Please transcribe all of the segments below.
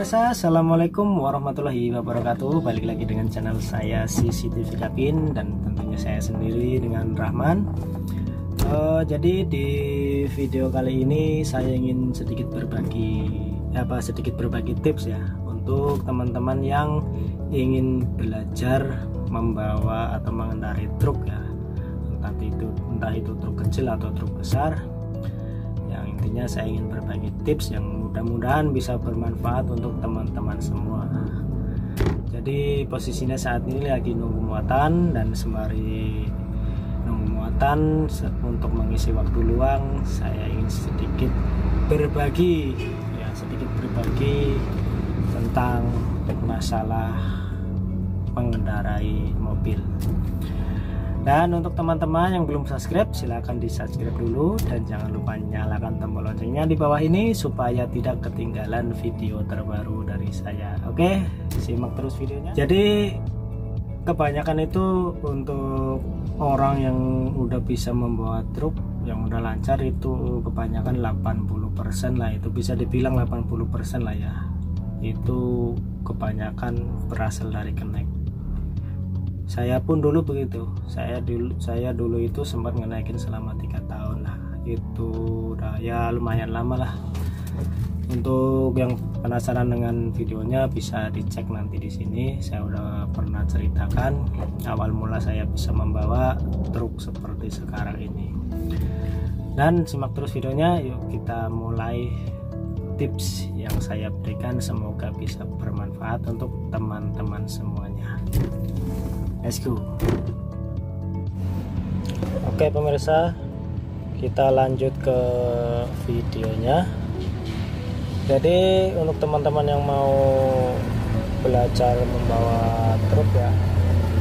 pemirsa, assalamualaikum warahmatullahi wabarakatuh. Balik lagi dengan channel saya CCTV Kapin, dan tentunya saya sendiri dengan Rahman. Jadi di video kali ini saya ingin sedikit berbagi tips ya untuk teman-teman yang ingin belajar membawa atau mengendarai truk ya, entah itu truk kecil atau truk besar. Yang intinya saya ingin berbagi tips yang mudah-mudahan bisa bermanfaat untuk teman-teman semua. Jadi posisinya saat ini lagi nunggu muatan, dan sembari nunggu muatan untuk mengisi waktu luang, saya ingin sedikit berbagi tentang masalah mengendarai mobil. Dan untuk teman-teman yang belum subscribe, silahkan di subscribe dulu, dan jangan lupa nyalakan tombol loncengnya di bawah ini supaya tidak ketinggalan video terbaru dari saya. Oke, simak terus videonya. Jadi kebanyakan itu untuk orang yang udah bisa membawa truk, yang udah lancar, itu kebanyakan 80% lah, itu bisa dibilang 80% lah ya, itu kebanyakan berasal dari kenek. Saya pun dulu begitu. Saya dulu itu sempat ngenaikin selama 3 tahun lah. Itu udah ya lumayan lama lah. Untuk yang penasaran dengan videonya bisa dicek nanti di sini. Saya udah pernah ceritakan awal mula saya bisa membawa truk seperti sekarang ini. Dan simak terus videonya. Yuk kita mulai tips yang saya berikan, semoga bisa bermanfaat untuk teman-teman semuanya. Let's go. Oke pemirsa, kita lanjut ke videonya. Jadi untuk teman-teman yang mau belajar membawa truk ya,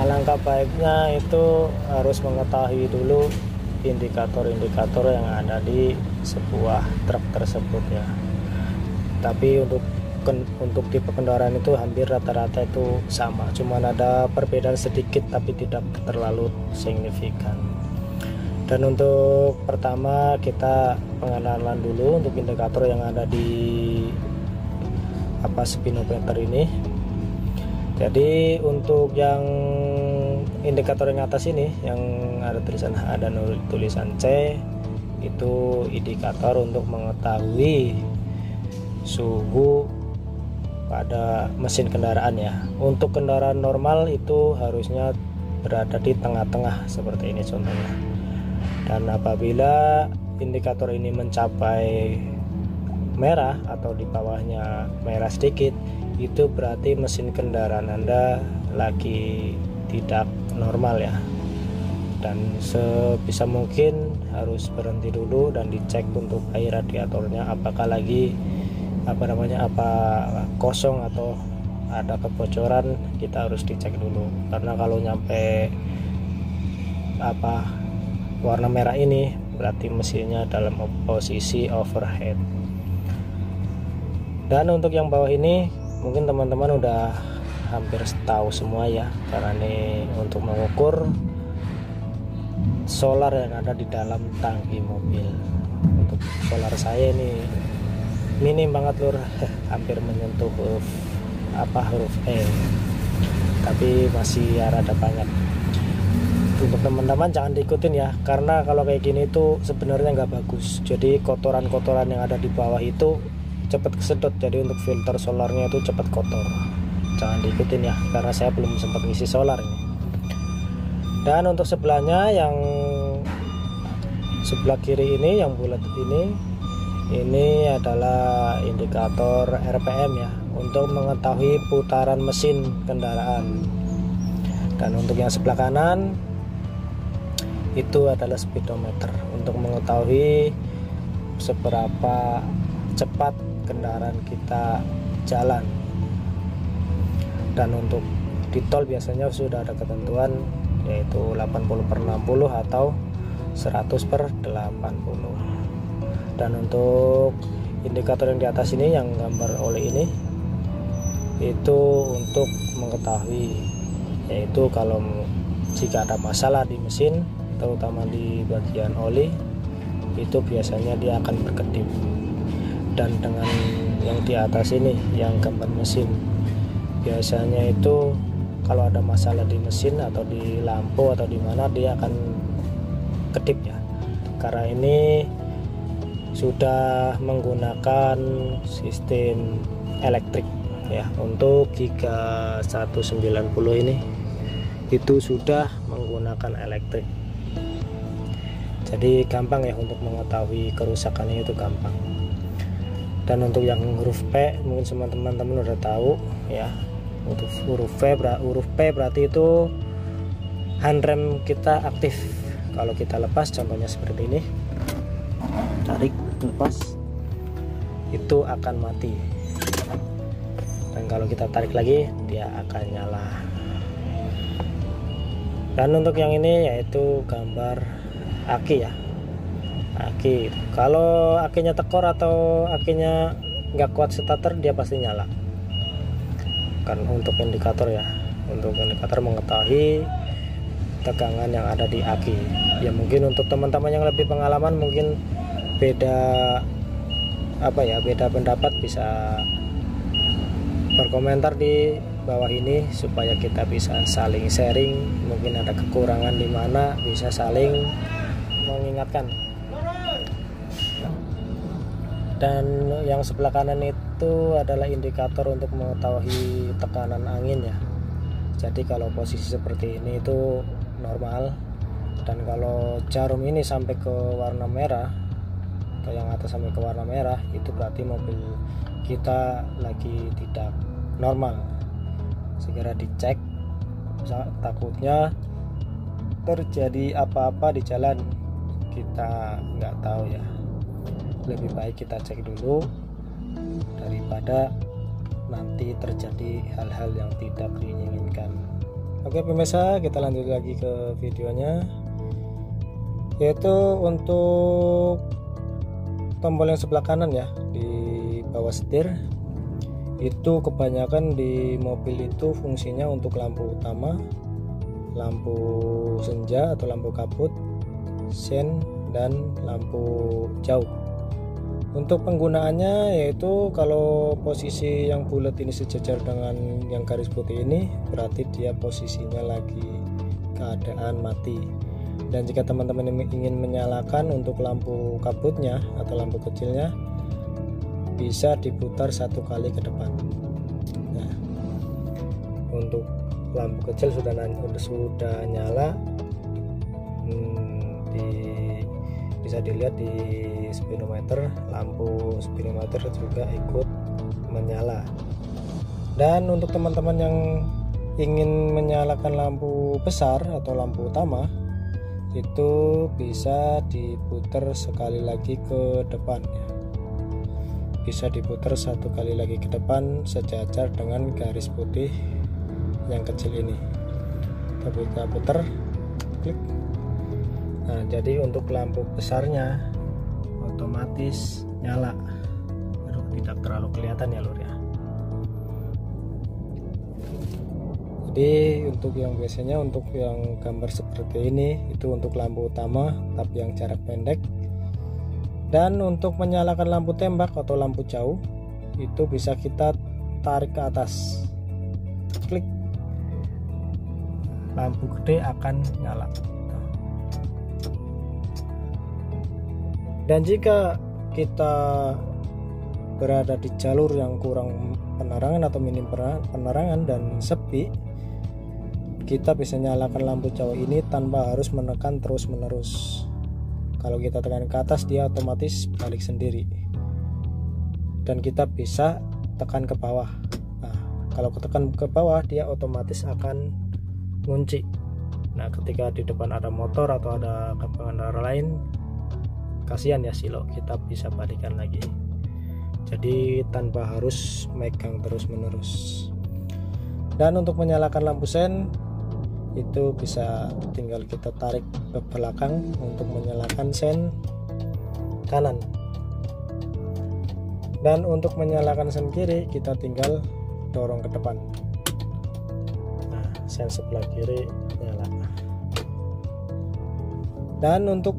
alangkah baiknya itu harus mengetahui dulu indikator-indikator yang ada di sebuah truk tersebut ya. Tapi untuk tipe kendaraan itu hampir rata-rata itu sama, cuman ada perbedaan sedikit tapi tidak terlalu signifikan. Dan untuk pertama kita pengenalan dulu untuk indikator yang ada di speedometer ini. Jadi untuk yang indikator yang atas ini yang ada tulisan H dan tulisan C, itu indikator untuk mengetahui suhu pada mesin kendaraan ya. Untuk kendaraan normal itu harusnya berada di tengah-tengah seperti ini contohnya. Dan apabila indikator ini mencapai merah atau di bawahnya merah sedikit, itu berarti mesin kendaraan Anda lagi tidak normal ya. Dan sebisa mungkin harus berhenti dulu dan dicek untuk air radiatornya apakah lagi apa kosong atau ada kebocoran. Kita harus dicek dulu, karena kalau nyampe warna merah ini berarti mesinnya dalam posisi overheat. Dan untuk yang bawah ini mungkin teman-teman udah hampir tahu semua ya, karena ini untuk mengukur solar yang ada di dalam tangki mobil. Untuk solar saya ini minim banget lur, hampir menyentuh huruf E, tapi masih rada banyak. Untuk teman-teman jangan diikutin ya, karena kalau kayak gini tuh sebenarnya nggak bagus. Jadi kotoran-kotoran yang ada di bawah itu cepat kesedot, jadi untuk filter solarnya itu cepat kotor. Jangan diikutin ya, karena saya belum sempat ngisi solar ini. Dan untuk sebelahnya, yang sebelah kiri ini yang bulat ini adalah indikator RPM ya, untuk mengetahui putaran mesin kendaraan. Dan untuk yang sebelah kanan itu adalah speedometer, untuk mengetahui seberapa cepat kendaraan kita jalan. Dan untuk di tol biasanya sudah ada ketentuan, yaitu 80/60 atau 100/80. Dan untuk indikator yang di atas ini yang gambar oli ini, itu untuk mengetahui, yaitu kalau jika ada masalah di mesin, terutama di bagian oli, itu biasanya dia akan berkedip. Dan dengan yang di atas ini yang gambar mesin. Biasanya itu kalau ada masalah di mesin atau di lampu atau di mana dia akan kedip ya, karena ini sudah menggunakan sistem elektrik ya. Untuk Giga 190 ini itu sudah menggunakan elektrik, jadi gampang ya untuk mengetahui kerusakannya, itu gampang. Dan untuk yang huruf P mungkin teman-teman udah tahu ya. Untuk huruf P berarti itu handrem kita aktif. Kalau kita lepas, contohnya seperti ini, tarik lepas, itu akan mati. Dan kalau kita tarik lagi, dia akan nyala. Dan untuk yang ini yaitu gambar aki ya, aki. Kalau akinya tekor atau akinya nggak kuat starter, dia pasti nyala. Kan untuk indikator ya, untuk indikator mengetahui tegangan yang ada di aki ya. Mungkin untuk teman-teman yang lebih pengalaman mungkin beda beda pendapat, bisa berkomentar di bawah ini supaya kita bisa saling sharing. Mungkin ada kekurangan di mana, bisa saling mengingatkan. Dan yang sebelah kanan itu adalah indikator untuk mengetahui tekanan angin ya. Jadi kalau posisi seperti ini itu normal, dan kalau jarum ini sampai ke warna merah atau yang atas sampai ke warna merah, itu berarti mobil kita lagi tidak normal. Segera dicek, takutnya terjadi apa-apa di jalan, kita nggak tahu ya. Lebih baik kita cek dulu daripada nanti terjadi hal-hal yang tidak diinginkan. Oke pemirsa, kita lanjut lagi ke videonya, yaitu untuk tombol yang sebelah kanan ya, di bawah setir. Itu kebanyakan di mobil itu fungsinya untuk lampu utama, lampu senja atau lampu kabut, sen, dan lampu jauh. Untuk penggunaannya yaitu kalau posisi yang bulat ini sejajar dengan yang garis putih ini, berarti dia posisinya lagi keadaan mati. Dan jika teman-teman ingin menyalakan untuk lampu kabutnya atau lampu kecilnya, bisa diputar satu kali ke depan. Nah, untuk lampu kecil sudah nyala, bisa dilihat di speedometer, lampu speedometer juga ikut menyala. Dan untuk teman-teman yang ingin menyalakan lampu besar atau lampu utama, itu bisa diputar sekali lagi ke depan ya. Bisa diputar satu kali lagi ke depan sejajar dengan garis putih yang kecil ini. Kita putar, klik. Nah, jadi untuk lampu besarnya otomatis nyala. Aduh, tidak terlalu kelihatan ya lur ya. Jadi untuk yang biasanya untuk yang gambar seperti ini itu untuk lampu utama tapi yang jarak pendek. Dan untuk menyalakan lampu tembak atau lampu jauh itu bisa kita tarik ke atas, klik, lampu gede akan nyala. Dan jika kita berada di jalur yang kurang penerangan atau minim penerangan dan sepi, kita bisa nyalakan lampu jauh ini tanpa harus menekan terus menerus. Kalau kita tekan ke atas, dia otomatis balik sendiri. Dan kita bisa tekan ke bawah. Nah, kalau tekan ke bawah, dia otomatis akan ngunci. Nah, ketika di depan ada motor atau ada pengendara lain, kasihan ya silo, kita bisa balikan lagi. Jadi tanpa harus megang terus menerus. Dan untuk menyalakan lampu sen itu bisa tinggal kita tarik ke belakang untuk menyalakan sen kanan. Dan untuk menyalakan sen kiri kita tinggal dorong ke depan. Nah, sen sebelah kiri nyala. Dan untuk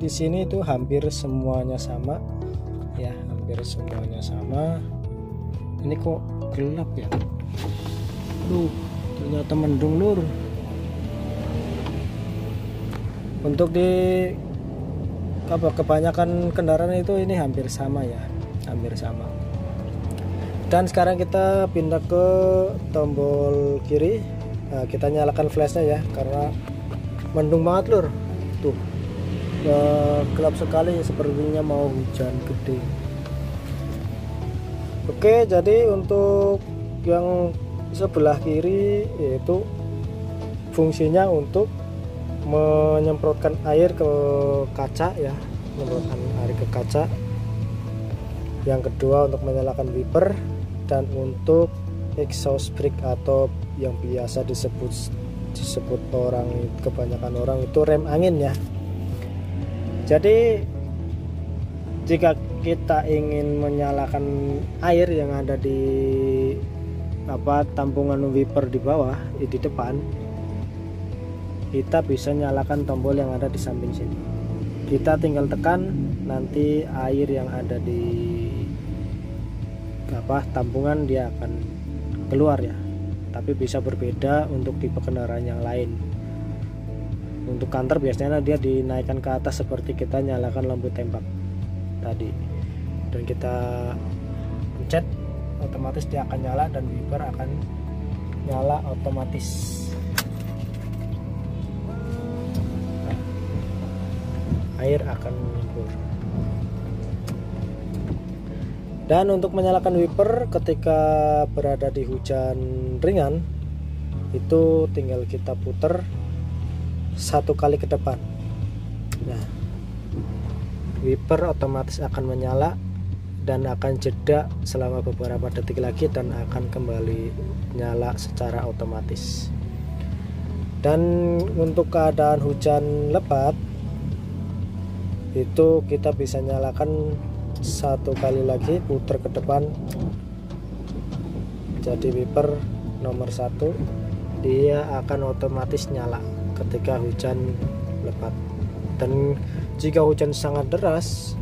di sini itu hampir semuanya sama ya, hampir semuanya sama. Ini kok gelap ya. Aduh, ternyata mendung lur. Untuk di kebanyakan kendaraan itu ini hampir sama ya, hampir sama. Dan sekarang kita pindah ke tombol kiri. Nah, kita nyalakan flashnya ya, karena mendung banget lur. Tuh, gelap sekali, sepertinya mau hujan gede. Oke, jadi untuk yang sebelah kiri yaitu fungsinya untuk menyemprotkan air ke kaca ya, menyemprotkan air ke kaca. Yang kedua untuk menyalakan wiper, dan untuk exhaust brake atau yang biasa disebut orang, kebanyakan orang itu rem angin ya. Jadi jika kita ingin menyalakan air yang ada di tampungan wiper di bawah, di depan, kita bisa nyalakan tombol yang ada di samping sini. Kita tinggal tekan, nanti air yang ada di tampungan dia akan keluar ya. Tapi bisa berbeda untuk tipe kendaraan yang lain. Untuk kantor biasanya dia dinaikkan ke atas seperti kita nyalakan lampu tembak tadi, dan kita pencet, otomatis dia akan nyala dan wiper akan nyala otomatis. Nah, air akan menyembur. Dan untuk menyalakan wiper ketika berada di hujan ringan, itu tinggal kita puter satu kali ke depan. Nah, wiper otomatis akan menyala dan akan jeda selama beberapa detik lagi dan akan kembali nyala secara otomatis. Dan untuk keadaan hujan lebat itu kita bisa nyalakan satu kali lagi, putar ke depan. Jadi wiper nomor 1 dia akan otomatis nyala ketika hujan lebat. Dan jika hujan sangat deras,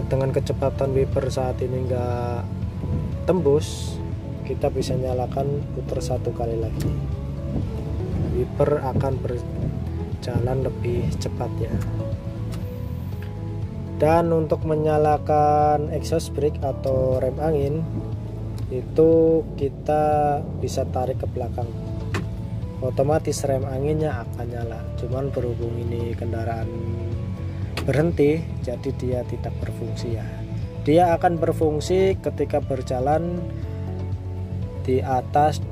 dengan kecepatan wiper saat ini enggak tembus, kita bisa nyalakan putar satu kali lagi. Wiper akan berjalan lebih cepat ya. Dan untuk menyalakan exhaust brake atau rem angin, itu kita bisa tarik ke belakang, otomatis rem anginnya akan nyala. Cuman berhubung ini kendaraan berhenti, jadi dia tidak berfungsi ya. Dia akan berfungsi ketika berjalan di atas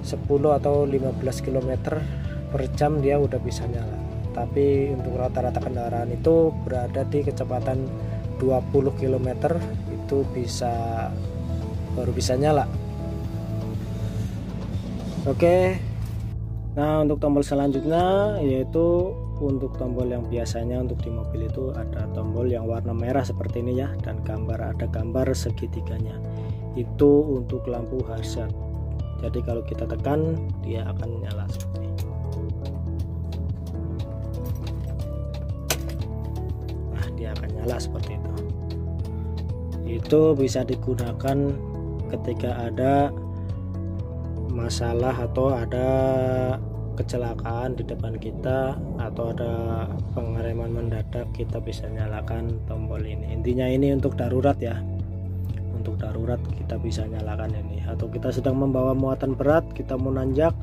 10 atau 15 km per jam dia udah bisa nyala. Tapi untuk rata-rata kendaraan itu berada di kecepatan 20 km itu baru bisa nyala. Oke. Nah, untuk tombol selanjutnya yaitu untuk tombol yang biasanya untuk di mobil itu ada tombol yang warna merah seperti ini ya, dan ada gambar segitiganya. Itu untuk lampu hazard. Jadi kalau kita tekan dia akan nyala seperti ini. Nah, dia akan nyala seperti itu. Itu bisa digunakan ketika ada masalah atau ada kecelakaan di depan kita atau ada pengereman mendadak, kita bisa nyalakan tombol ini. Intinya ini untuk darurat ya, untuk darurat kita bisa nyalakan ini. Atau kita sedang membawa muatan berat, kita mau nanjak,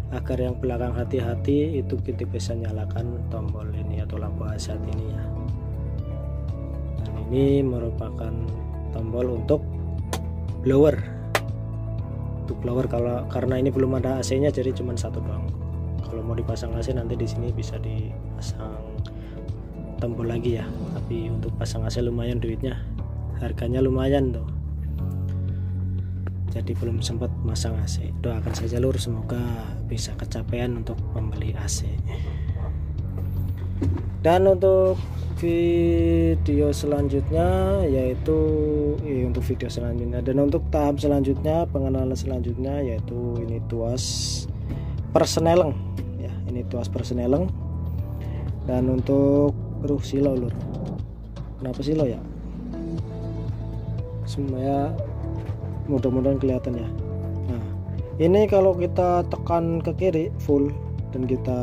agar yang belakang hati-hati, itu kita bisa nyalakan tombol ini atau lampu hazard ini ya. Dan ini merupakan tombol untuk blower. Untuk blower karena ini belum ada AC-nya, jadi cuma satu doang. Kalau mau dipasang AC nanti di sini bisa dipasang tombol lagi ya. Tapi untuk pasang AC lumayan duitnya, harganya lumayan tuh. Jadi belum sempat masang AC. Doakan saja lur, semoga bisa kecapean untuk membeli AC. Dan untuk video selanjutnya yaitu untuk video selanjutnya dan untuk tahap selanjutnya, pengenalan selanjutnya yaitu ini tuas persneleng ya, ini tuas persneleng. Dan untuk silo lur, kenapa silo ya, semuanya mudah-mudahan kelihatan ya. Nah, ini kalau kita tekan ke kiri full dan kita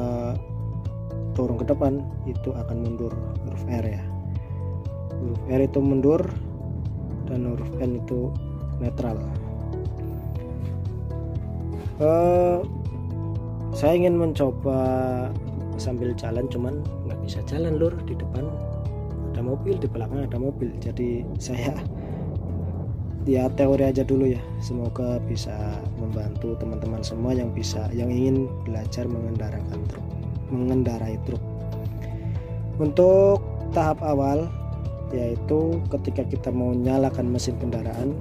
dorong ke depan, itu akan mundur huruf R ya. Huruf R itu mundur dan huruf N itu netral. Saya ingin mencoba sambil jalan, cuman nggak bisa jalan lur, di depan ada mobil, di belakang ada mobil, jadi saya ya teori aja dulu ya. Semoga bisa membantu teman-teman semua yang ingin belajar mengendarai truk. Untuk tahap awal, yaitu ketika kita mau nyalakan mesin kendaraan,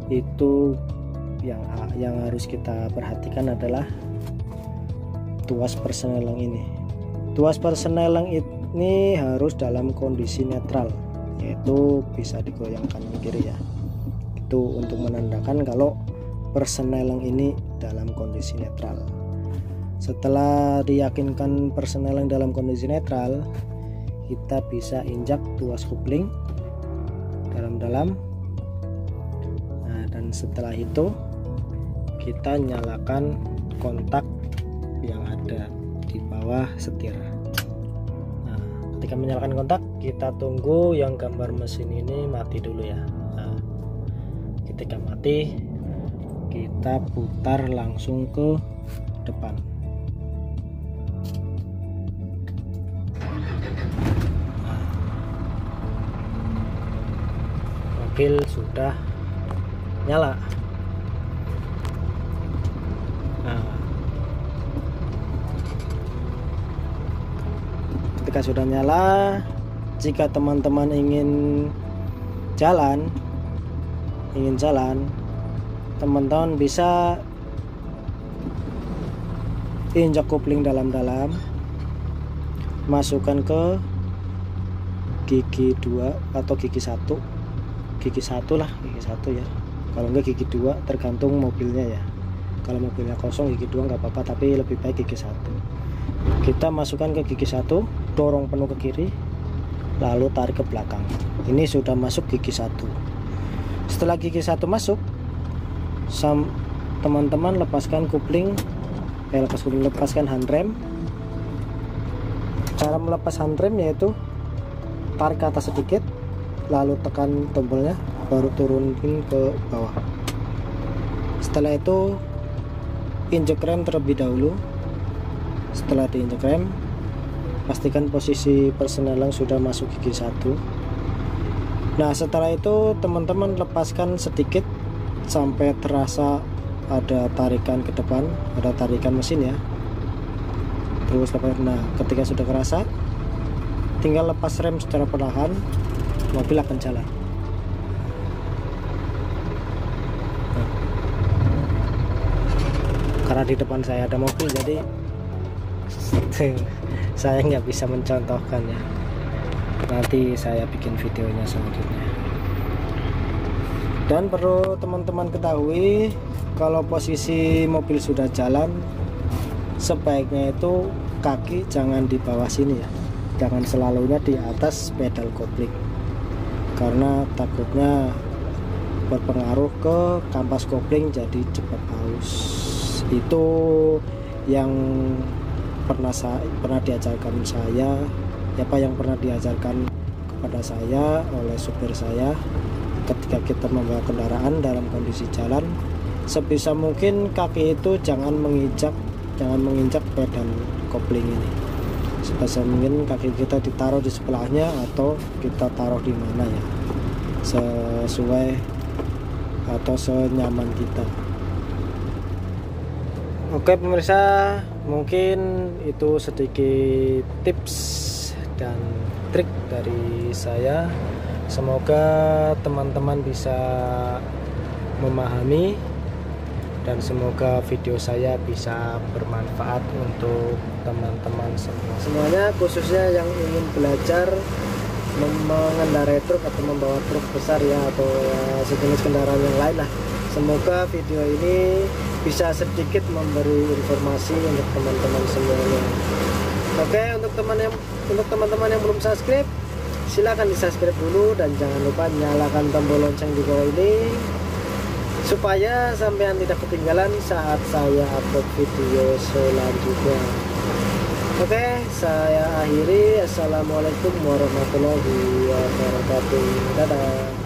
itu yang harus kita perhatikan adalah tuas persenelang ini. Tuas persenelang ini harus dalam kondisi netral, yaitu bisa digoyangkan ke kiri ya. Itu untuk menandakan kalau persenelang ini dalam kondisi netral. Setelah diyakinkan persenelang dalam kondisi netral, kita bisa injak tuas kopling dalam-dalam. Nah, dan setelah itu kita nyalakan kontak yang ada di bawah setir. Nah, ketika menyalakan kontak, kita tunggu yang gambar mesin ini mati dulu ya. Nah, ketika mati, kita putar langsung ke depan. Nah, mobil sudah nyala. Ketika sudah nyala, jika teman-teman ingin jalan, teman-teman bisa injak kopling dalam-dalam, masukkan ke gigi 2 atau gigi 1 lah, gigi 1 ya. Kalau enggak gigi 2, tergantung mobilnya ya. Kalau mobilnya kosong gigi 2 nggak apa-apa, tapi lebih baik gigi 1. Kita masukkan ke gigi 1, dorong penuh ke kiri, lalu tarik ke belakang. Ini sudah masuk gigi 1. Setelah gigi 1 masuk, teman-teman lepaskan kopling, lepaskan handrem. Cara melepas handrem yaitu tarik ke atas sedikit, lalu tekan tombolnya, baru turunin ke bawah. Setelah itu injek rem terlebih dahulu. Setelah diinjek rem, pastikan posisi persenelang sudah masuk gigi 1. Nah, setelah itu teman-teman lepaskan sedikit sampai terasa ada tarikan ke depan, ada tarikan mesin ya. Terus nah, ketika sudah kerasa, tinggal lepas rem secara perlahan, mobil akan jalan. Nah, karena di depan saya ada mobil, jadi saya nggak bisa mencontohkan ya. Nanti saya bikin videonya selanjutnya. Dan perlu teman-teman ketahui, kalau posisi mobil sudah jalan, sebaiknya itu kaki jangan di bawah sini ya, jangan selalunya di atas pedal kopling, karena takutnya berpengaruh ke kampas kopling, jadi cepat aus. Itu yang pernah diajarkan saya, yang pernah diajarkan kepada saya oleh supir saya. Ketika kita membawa kendaraan dalam kondisi jalan, sebisa mungkin kaki itu jangan menginjak pedal kopling ini. Sebisa mungkin kaki kita ditaruh di sebelahnya atau kita taruh di mana ya, sesuai atau senyaman kita. Oke pemirsa, mungkin itu sedikit tips dan trik dari saya. Semoga teman-teman bisa memahami dan semoga video saya bisa bermanfaat untuk teman-teman semuanya, khususnya yang ingin belajar mengendarai truk atau membawa truk besar ya, atau sejenis kendaraan yang lain lah. Semoga video ini bisa sedikit memberi informasi untuk teman-teman semuanya. Oke, untuk teman-teman yang belum subscribe, silahkan di subscribe dulu dan jangan lupa nyalakan tombol lonceng di bawah ini supaya sampean tidak ketinggalan saat saya upload video selanjutnya. Oke, saya akhiri. Assalamualaikum warahmatullahi wabarakatuh. Dadah.